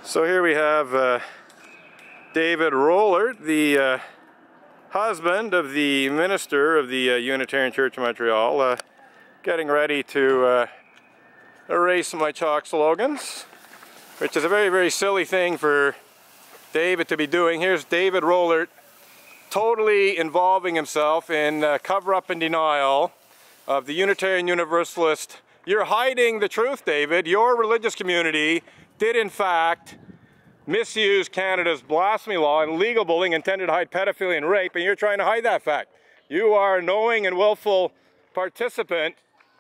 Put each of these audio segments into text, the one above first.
So here we have David Rollert, the husband of the minister of the Unitarian Church of Montreal, getting ready to erase my chalk slogans, which is a very, very silly thing for David to be doing. Here's David Rollert totally involving himself in cover-up and denial of the Unitarian Universalist. You're hiding the truth, David. Your religious community did in fact misuse Canada's blasphemy law and legal bullying intended to hide pedophilia and rape, and you're trying to hide that fact. You are a knowing and willful participant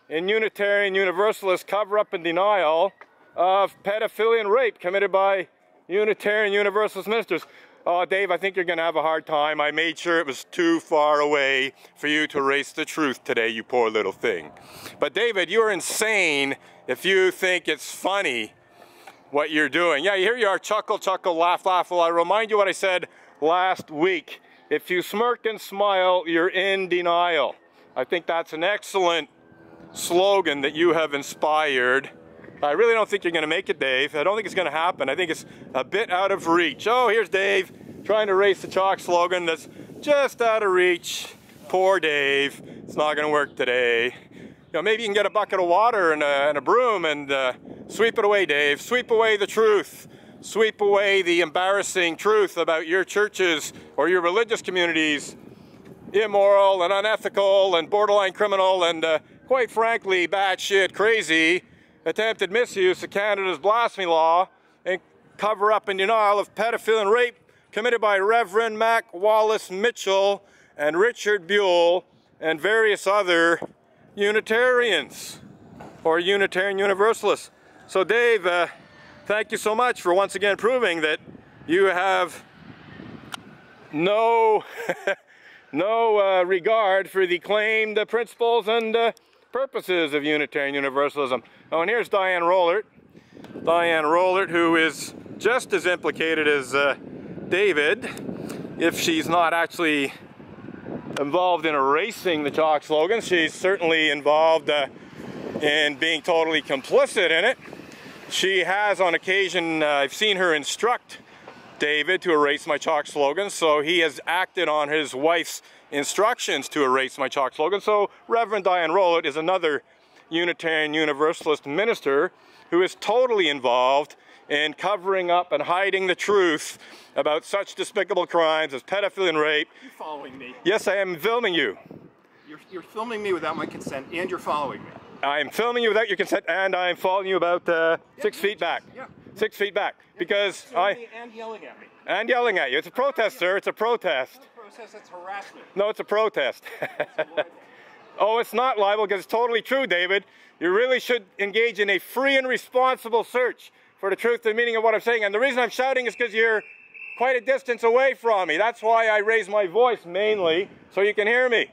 in Unitarian Universalist cover-up and denial of pedophilia and rape committed by Unitarian Universalist ministers. Oh, Dave, I think you're going to have a hard time. I made sure it was too far away for you to erase the truth today, you poor little thing. But David, you're insane if you think it's funny what you're doing. Yeah, here you are, chuckle, chuckle, laugh, laugh. Well, I remind you what I said last week. If you smirk and smile, you're in denial. I think that's an excellent slogan that you have inspired. I really don't think you're going to make it, Dave. I don't think it's going to happen. I think it's a bit out of reach. Oh, here's Dave trying to erase the chalk slogan that's just out of reach. Poor Dave. It's not going to work today. You know, maybe you can get a bucket of water and a broom and sweep it away, Dave. Sweep away the truth. Sweep away the embarrassing truth about your churches or your religious communities. Immoral and unethical and borderline criminal and quite frankly batshit crazy attempted misuse of Canada's blasphemy law and cover up and denial of pedophilia and rape committed by Reverend Mac Wallace Mitchell and Richard Buell and various other Unitarians or Unitarian Universalists. So Dave, thank you so much for once again proving that you have no regard for the claimed principles and purposes of Unitarian Universalism. Oh, and here's Diane Rollert. Diane Rollert, who is just as implicated as David, if she's not actually involved in erasing the chalk slogan. She's certainly involved in being totally complicit in it. She has on occasion, I've seen her instruct David to erase my chalk slogan, so he has acted on his wife's instructions to erase my chalk slogan. So Reverend Diane Rollert is another Unitarian Universalist minister who is totally involved in covering up and hiding the truth about such despicable crimes as pedophilia and rape. You're following me. Yes, I am filming you. You're filming me without my consent, and you're following me. I am filming you without your consent, and I am following you about 6 feet back. Yeah. 6 feet back, because And yelling at me. And yelling at you. It's a protest, sir. It's a protest. It's not a protest, that's harassment. No, it's a protest. Oh, it's not libel because it's totally true, David. You really should engage in a free and responsible search for the truth and meaning of what I'm saying. And the reason I'm shouting is because you're quite a distance away from me. That's why I raise my voice mainly, so you can hear me.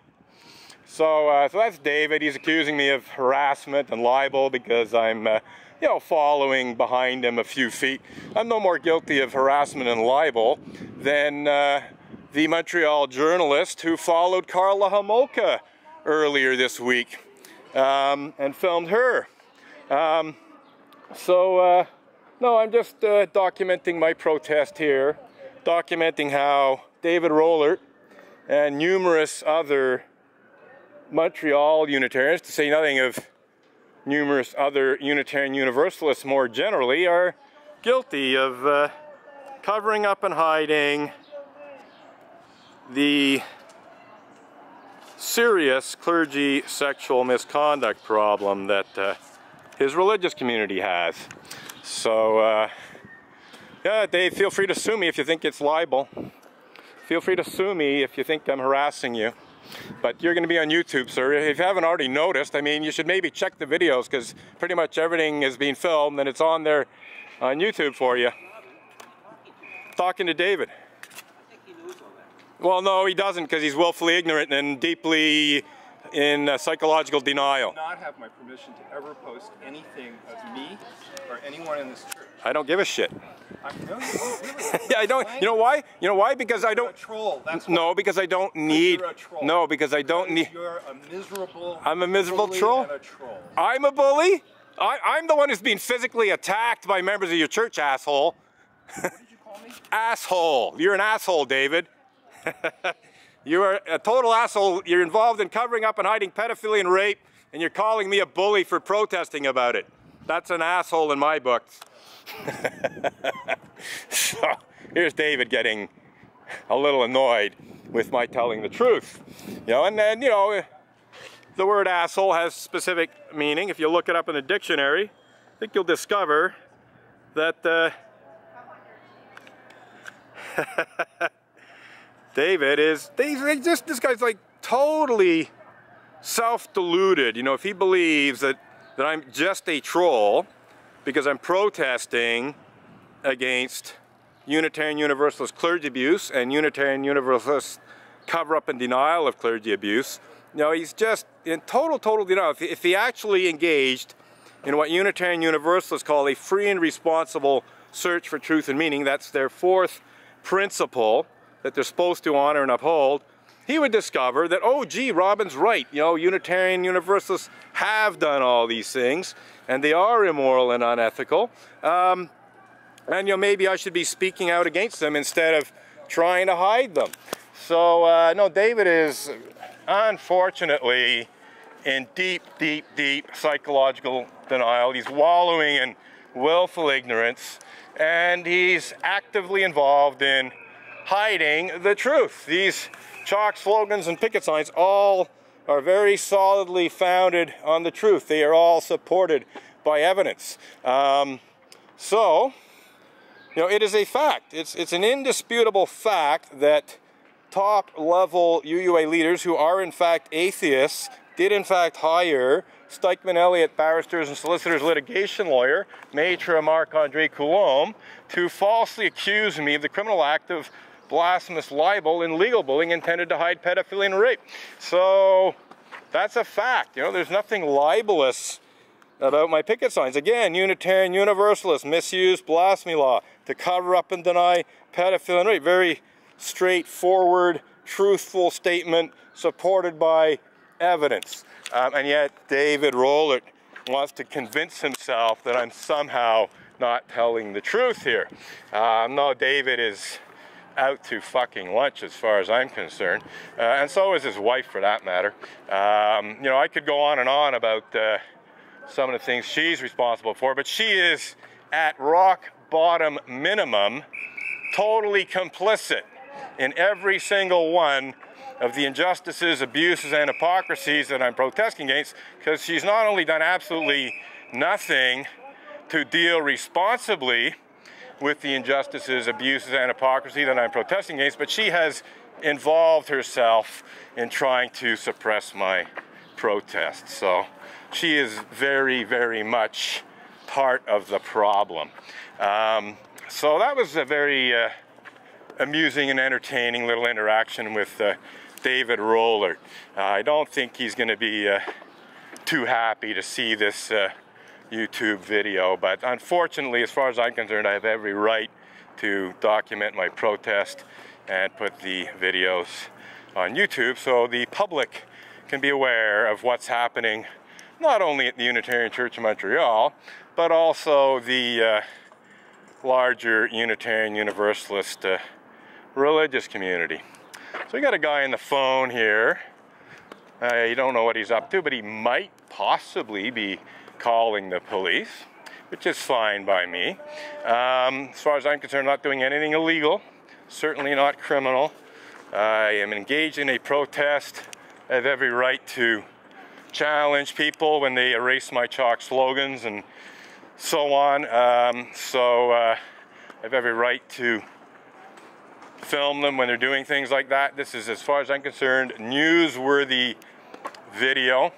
So that's David. He's accusing me of harassment and libel because I'm you know, following behind him a few feet. I'm no more guilty of harassment and libel than the Montreal journalist who followed Karla Homolka earlier this week and filmed her. No, I'm just documenting my protest here, documenting how David Rollert and numerous other Montreal Unitarians, to say nothing of numerous other Unitarian Universalists more generally, are guilty of covering up and hiding the serious clergy sexual misconduct problem that his religious community has. So, yeah, Dave, feel free to sue me if you think it's libel. Feel free to sue me if you think I'm harassing you. But you're going to be on YouTube, sir. If you haven't already noticed, I mean, you should maybe check the videos because pretty much everything is being filmed and it's on there on YouTube for you. Talking to David. I think he knows all that. Well, no, he doesn't because he's willfully ignorant and deeply in psychological denial. I do not have my permission to ever post anything of me or anyone in this church. I don't give a shit. No, you don't really. Yeah, I don't. You know why? You know why? Because I don't. You're a troll. That's why. No, because I don't need. You're a troll. No, because I don't need. You're a miserable. I'm a miserable bully troll. And a troll. I'm a bully. I'm the one who's being physically attacked by members of your church, asshole. What did you call me? Asshole. You're an asshole, David. You are a total asshole. You're involved in covering up and hiding pedophilia and rape, and you're calling me a bully for protesting about it. That's an asshole in my books. So here's David getting a little annoyed with my telling the truth. You know, and then, you know, the word asshole has specific meaning. If you look it up in the dictionary, I think you'll discover that this guy's like totally self-deluded. You know, if he believes that I'm just a troll because I'm protesting against Unitarian Universalist clergy abuse and Unitarian Universalist cover-up and denial of clergy abuse, you know, he's just in total denial. If he actually engaged in what Unitarian Universalists call a free and responsible search for truth and meaning, that's their fourth principle that they're supposed to honor and uphold, he would discover that, oh gee, Robin's right, you know, Unitarian Universalists have done all these things, and they are immoral and unethical, and you know, maybe I should be speaking out against them instead of trying to hide them. So, no, David is unfortunately in deep psychological denial. He's wallowing in willful ignorance, and he's actively involved in hiding the truth. These chalk slogans and picket signs all are very solidly founded on the truth. They are all supported by evidence. So, you know, it is a fact. It's an indisputable fact that top-level UUA leaders who are in fact atheists did in fact hire Stikeman Elliott Barristers and Solicitors litigation lawyer, Maitre Marc-André Coulombe, to falsely accuse me of the criminal act of blasphemous libel and legal bullying intended to hide pedophilia and rape. So that's a fact. You know, there's nothing libelous about my picket signs. Again, Unitarian Universalist misuse blasphemy law to cover up and deny pedophilia and rape. Very straightforward, truthful statement supported by evidence. And yet David Rollert wants to convince himself that I'm somehow not telling the truth here. No, David is out to fucking lunch as far as I'm concerned, and so is his wife for that matter. You know, I could go on and on about some of the things she's responsible for, but she is at rock bottom minimum totally complicit in every single one of the injustices, abuses, and hypocrisies that I'm protesting against, because she's not only done absolutely nothing to deal responsibly with the injustices, abuses, and hypocrisy that I'm protesting against, but she has involved herself in trying to suppress my protests. So she is very much part of the problem. So that was a very amusing and entertaining little interaction with David Rollert. I don't think he's going to be too happy to see this YouTube video, but unfortunately, as far as I'm concerned, I have every right to document my protest and put the videos on YouTube so the public can be aware of what's happening not only at the Unitarian Church of Montreal, but also the larger Unitarian Universalist religious community. So we got a guy on the phone here. You don't know what he's up to, but he might possibly be calling the police, which is fine by me. As far as I'm concerned, I'm not doing anything illegal, certainly not criminal. I am engaged in a protest. I have every right to challenge people when they erase my chalk slogans and so on. I have every right to film them when they're doing things like that. This is, as far as I'm concerned, newsworthy video.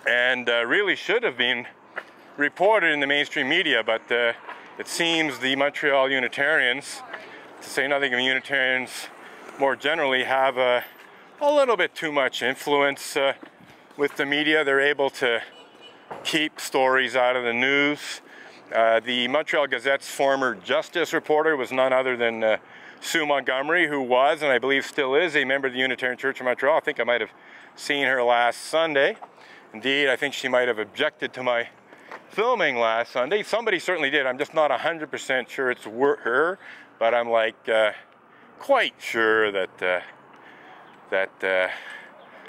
And really should have been reported in the mainstream media, but it seems the Montreal Unitarians, to say nothing of Unitarians more generally, have a little bit too much influence with the media. They're able to keep stories out of the news. The Montreal Gazette's former justice reporter was none other than Sue Montgomery, who was, and I believe still is, a member of the Unitarian Church of Montreal. I think I might have seen her last Sunday. Indeed, I think she might have objected to my filming last Sunday. Somebody certainly did. I'm just not 100% sure it's her, but I'm like quite sure that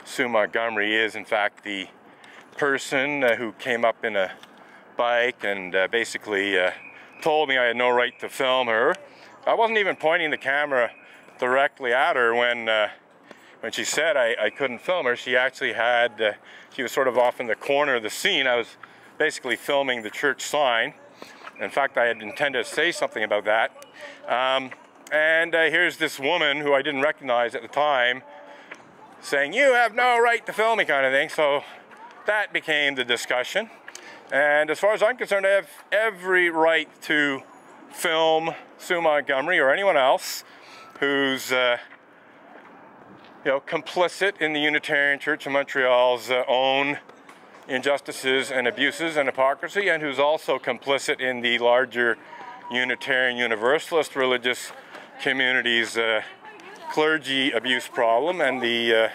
Sue Montgomery is in fact the person who came up in a bike and basically told me I had no right to film her. I wasn't even pointing the camera directly at her when she said I couldn't film her. She actually had, she was sort of off in the corner of the scene. I was basically filming the church sign. In fact, I had intended to say something about that. And here's this woman who I didn't recognize at the time saying, "You have no right to film me," kind of thing. So that became the discussion. And as far as I'm concerned, I have every right to film Sue Montgomery or anyone else who's complicit in the Unitarian Church of Montreal's own injustices and abuses and hypocrisy, and who's also complicit in the larger Unitarian Universalist religious community's clergy abuse problem and the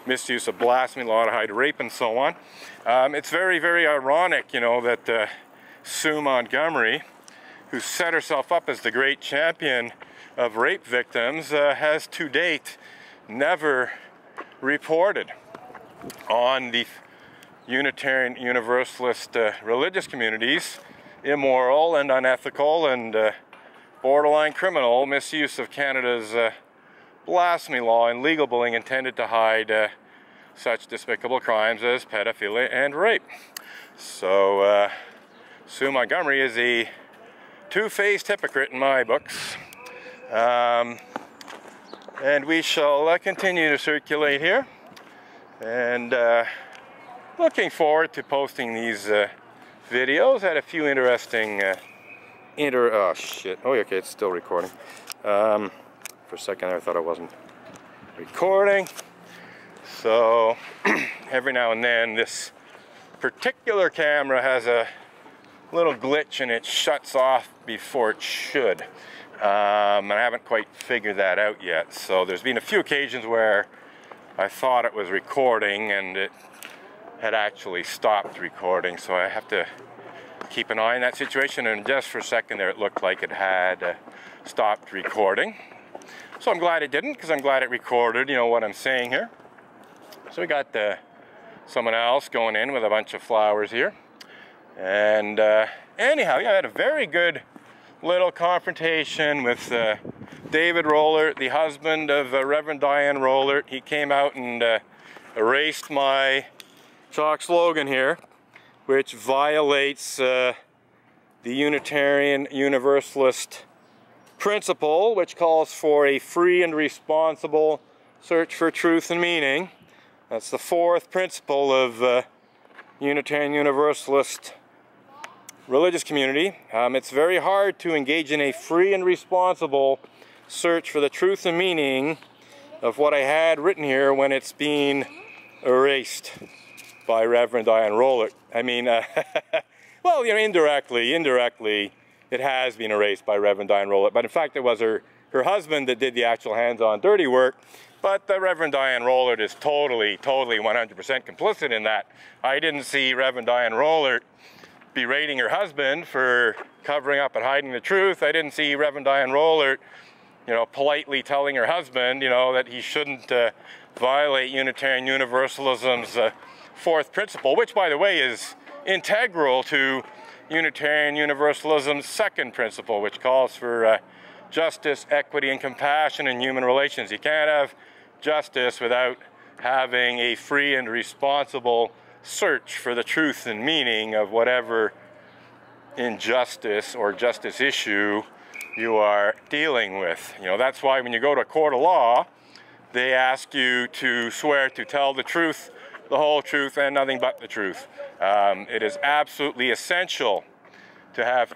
misuse of blasphemy, law to hide rape, and so on. It's very, very ironic, that Sue Montgomery, who set herself up as the great champion of rape victims, has to date never reported on the Unitarian Universalist religious community's immoral and unethical and borderline criminal misuse of Canada's blasphemy law and legal bullying intended to hide such despicable crimes as pedophilia and rape. So Sue Montgomery is a two-faced hypocrite in my books. And we shall continue to circulate here. And looking forward to posting these videos. Had a few interesting oh shit. Oh, okay, it's still recording. For a second I thought I wasn't recording. So every now and then this particular camera has a little glitch and it shuts off before it should. And I haven't quite figured that out yet. So there's been a few occasions where I thought it was recording and it had actually stopped recording, so I have to keep an eye on that situation. And just for a second there it looked like it had stopped recording. So I'm glad it didn't, because I'm glad it recorded, what I'm saying here. So we got someone else going in with a bunch of flowers here. And anyhow, yeah, I had a very good little confrontation with David Rollert, the husband of Reverend Diane Rollert. He came out and erased my chalk slogan here, which violates the Unitarian Universalist principle, which calls for a free and responsible search for truth and meaning. That's the fourth principle of Unitarian Universalist religious community. It's very hard to engage in a free and responsible search for the truth and meaning of what I had written here when it's being erased by Reverend Diane Rollert. I mean, well, indirectly, it has been erased by Reverend Diane Rollert, but in fact it was her husband that did the actual hands-on dirty work. But the Reverend Diane Rollert is totally 100% complicit in that. I didn't see Reverend Diane Rollert berating her husband for covering up and hiding the truth. I didn't see Reverend Diane Rollert, politely telling her husband, that he shouldn't violate Unitarian Universalism's fourth principle, which, by the way, is integral to Unitarian Universalism's second principle, which calls for justice, equity, and compassion in human relations. You can't have justice without having a free and responsible search for the truth and meaning of whatever injustice or justice issue you are dealing with. That's why when you go to a court of law, they ask you to swear to tell the truth, the whole truth, and nothing but the truth. It is absolutely essential to have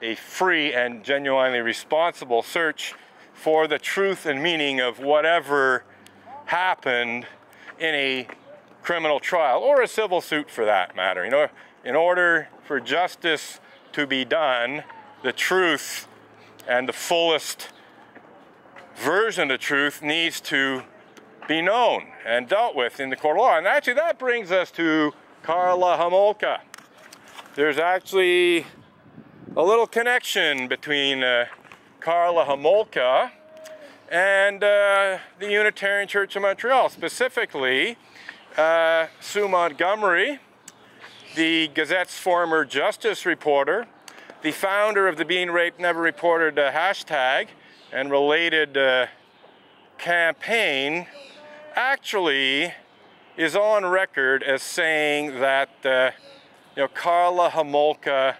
a free and genuinely responsible search for the truth and meaning of whatever happened in a criminal trial or a civil suit for that matter. In order for justice to be done, the truth and the fullest version of the truth needs to be known and dealt with in the court of law. And actually that brings us to Karla Homolka. there's actually a little connection between Karla Homolka and the Unitarian Church of Montreal, specifically Sue Montgomery, the Gazette's former justice reporter, the founder of the Being Raped Never Reported hashtag and related campaign, actually is on record as saying that Karla Homolka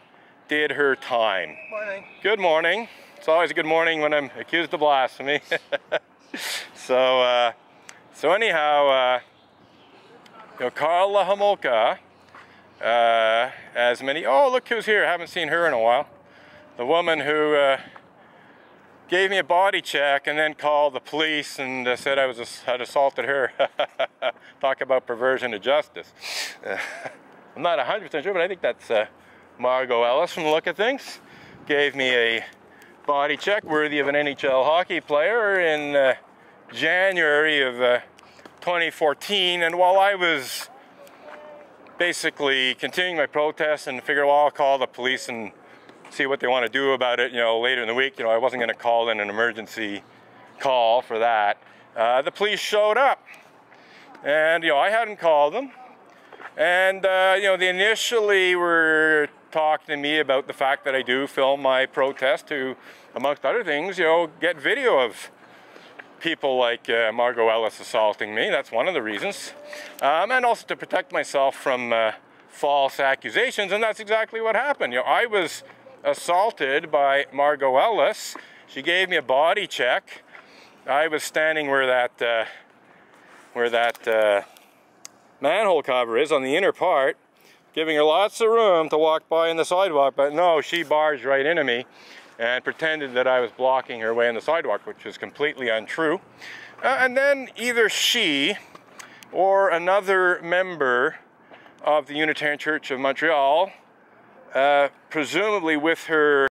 did her time. Morning. Good morning. It's always a good morning when I'm accused of blasphemy. So anyhow, Karla Homolka, as many, oh look who's here, I haven't seen her in a while. The woman who gave me a body check and then called the police and said I had assaulted her. Talk about perversion of justice. I'm not 100% sure, but I think that's Margo Ellis from the look of things. Gave me a body check worthy of an NHL hockey player in January of 2014, and while I was basically continuing my protest and figured, well, I'll call the police and see what they want to do about it, later in the week. I wasn't going to call in an emergency call for that. The police showed up, and I hadn't called them, and they initially were talking to me about the fact that I do film my protest to, amongst other things, get video of people like Margo Ellis assaulting me. That's one of the reasons, and also to protect myself from false accusations, and that's exactly what happened. I was assaulted by Margo Ellis. She gave me a body check. I was standing where that manhole cover is on the inner part, giving her lots of room to walk by on the sidewalk, but no, she barged right into me and pretended that I was blocking her way on the sidewalk, which is completely untrue. And then either she or another member of the Unitarian Church of Montreal, presumably with her